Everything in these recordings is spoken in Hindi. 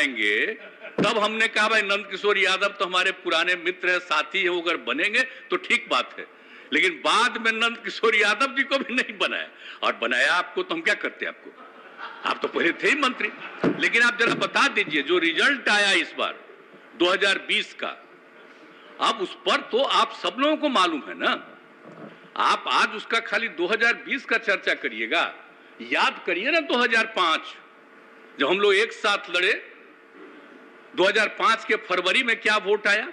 बनाएंगे, तब हमने कहा भाई नंद किशोर यादव तो हमारे पुराने मित्र है, साथी है, वो अगर बनेंगे तो ठीक बात है। लेकिन बाद में नंद किशोर यादव जी को भी नहीं बनाया, और बनाया आपको तो हम क्या करते आपको, आप तो पहले थे ही मंत्री। लेकिन आप जरा बता दीजिए जो रिजल्ट आया इस बार 2020 का, अब उस पर तो आप सब लोगों को मालूम है ना। आप आज उसका खाली 2020 का चर्चा करिएगा, याद करिए ना 2005 जब हम लोग एक साथ लड़े, 2005 के फरवरी में क्या वोट आया,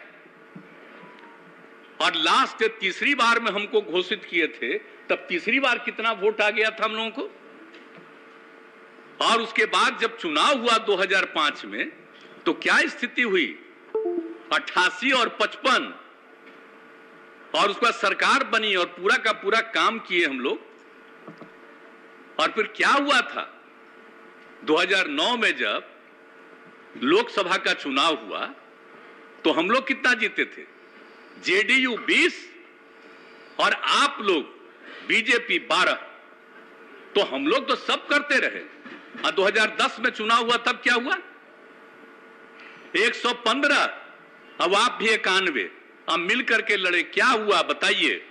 और लास्ट तीसरी बार में हमको घोषित किए थे, तब तीसरी बार कितना वोट आ गया था हम लोगों को। और उसके बाद जब चुनाव हुआ 2005 में, तो क्या स्थिति हुई, 88 और 55, और उसका सरकार बनी और पूरा का पूरा काम किए हम लोग। और फिर क्या हुआ था 2009 में जब लोकसभा का चुनाव हुआ, तो हम लोग कितना जीते थे, जेडीयू 20 और आप लोग बीजेपी 12। तो हम लोग तो सब करते रहे। और 2010 में चुनाव हुआ, तब क्या हुआ, 115, अब आप भी 91, अब मिल करके लड़े, क्या हुआ बताइए।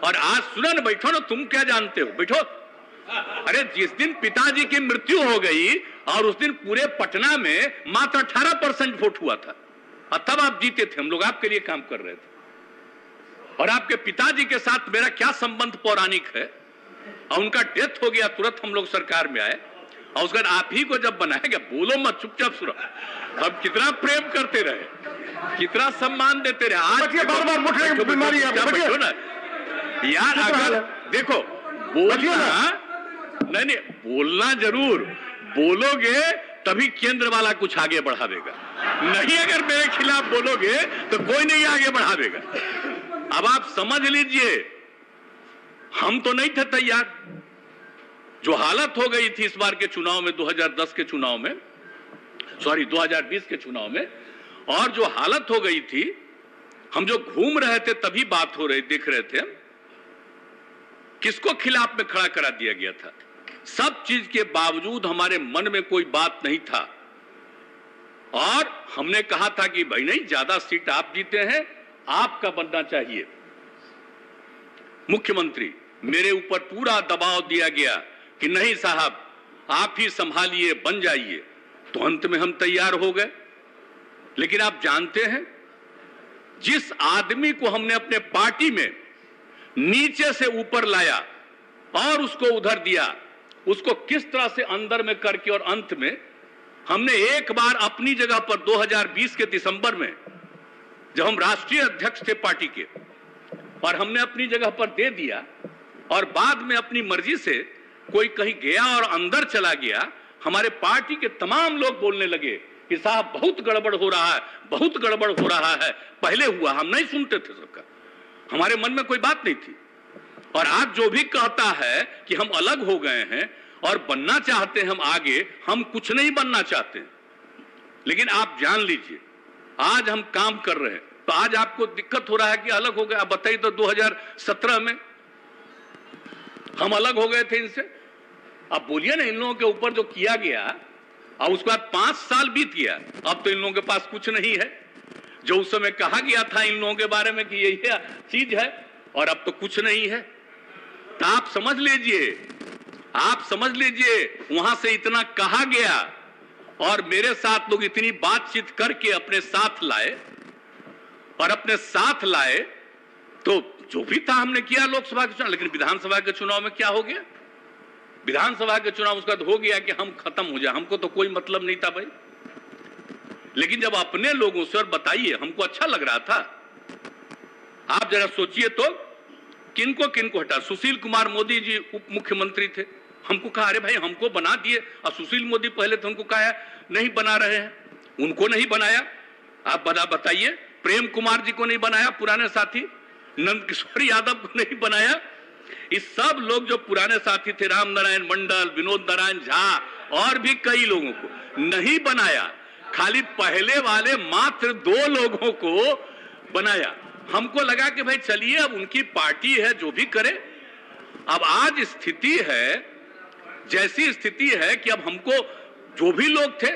और आज सुना ना, बैठो ना, तुम क्या जानते हो, बैठो। अरे जिस दिन पिताजी की मृत्यु हो गई और उस दिन पूरे पटना में मात्र 18% वोट हुआ था, और तब आप जीते थे, हम लोग आपके लिए काम कर रहे थे। और आपके पिताजी के साथ मेरा क्या संबंध पौराणिक है, और उनका डेथ हो गया, तुरंत हम लोग सरकार में आए, और उसके बाद आप ही को जब बनाएगा, बोलो मत, चुपचाप सुनो। हम कितना प्रेम करते रहे, कितना सम्मान देते रहे। आज बार बार बीमारी बैठो ना यार, अगर देखो बोलना नहीं, बोलना जरूर बोलोगे तभी केंद्र वाला कुछ आगे बढ़ावेगा, नहीं अगर मेरे खिलाफ बोलोगे तो कोई नहीं आगे बढ़ावेगा। अब आप समझ लीजिए, हम तो नहीं थे तैयार। जो हालत हो गई थी इस बार के चुनाव में, 2010 के चुनाव में, सॉरी 2020 के चुनाव में, और जो हालत हो गई थी, हम जो घूम रहे थे तभी बात हो रही, देख रहे थे, किसको खिलाफ में खड़ा करा दिया गया था। सब चीज के बावजूद हमारे मन में कोई बात नहीं था, और हमने कहा था कि भाई नहीं, ज्यादा सीट आप जीते हैं, आपका बनना चाहिए मुख्यमंत्री। मेरे ऊपर पूरा दबाव दिया गया कि नहीं साहब, आप ही संभालिए, बन जाइए। तो अंत में हम तैयार हो गए। लेकिन आप जानते हैं, जिस आदमी को हमने अपने पार्टी में नीचे से ऊपर लाया और उसको उधर दिया, उसको किस तरह से अंदर में करके, और अंत में हमने एक बार अपनी जगह पर 2020 के दिसंबर में, जब हम राष्ट्रीय अध्यक्ष थे पार्टी के, और हमने अपनी जगह पर दे दिया, और बाद में अपनी मर्जी से कोई कहीं गया और अंदर चला गया, हमारे पार्टी के तमाम लोग बोलने लगे कि साहब बहुत गड़बड़ हो रहा है, बहुत गड़बड़ हो रहा है। पहले हुआ, हम नहीं सुनते थे सबका, हमारे मन में कोई बात नहीं थी। और आज जो भी कहता है कि हम अलग हो गए हैं और बनना चाहते हैं हम आगे, हम कुछ नहीं बनना चाहते। लेकिन आप जान लीजिए, आज हम काम कर रहे हैं, तो आज आपको दिक्कत हो रहा है कि अलग हो गए। आप बताइए तो 2017 में हम अलग हो गए थे इनसे। अब बोलिए ना, इन लोगों के ऊपर जो किया गया, और उसके बाद 5 साल बीत गया, अब तो इन लोगों के पास कुछ नहीं है। जो उस समय कहा गया था इन लोगों के बारे में कि यही चीज है, और अब तो कुछ नहीं है। तो आप समझ लीजिए, आप समझ लीजिए, वहां से इतना कहा गया और मेरे साथ लोग इतनी बातचीत करके अपने साथ लाए, और अपने साथ लाए तो जो भी था हमने किया लोकसभा के चुनाव। लेकिन विधानसभा के चुनाव में क्या हो गया, विधानसभा के चुनाव उसका हो गया कि हम खत्म हो जाए, हमको तो कोई मतलब नहीं था भाई। लेकिन जब अपने लोगों से, और बताइए, हमको अच्छा लग रहा था। आप जरा सोचिए तो, किनको किनको हटा, सुशील कुमार मोदी जी उप मुख्यमंत्री थे, हमको कहा अरे भाई हमको बना दिए, और सुशील मोदी पहले तो हमको कहा नहीं बना रहे हैं, उनको नहीं बनाया। आप बताइए, प्रेम कुमार जी को नहीं बनाया, पुराने साथी, नंद किशोर यादव को नहीं बनाया। इस सब लोग जो पुराने साथी थे, राम नारायण मंडल, विनोद नारायण झा, और भी कई लोगों को नहीं बनाया, खाली पहले वाले मात्र 2 लोगों को बनाया। हमको लगा कि भाई चलिए, अब उनकी पार्टी है, जो भी करे। अब आज स्थिति है, जैसी स्थिति है कि अब हमको जो भी लोग थे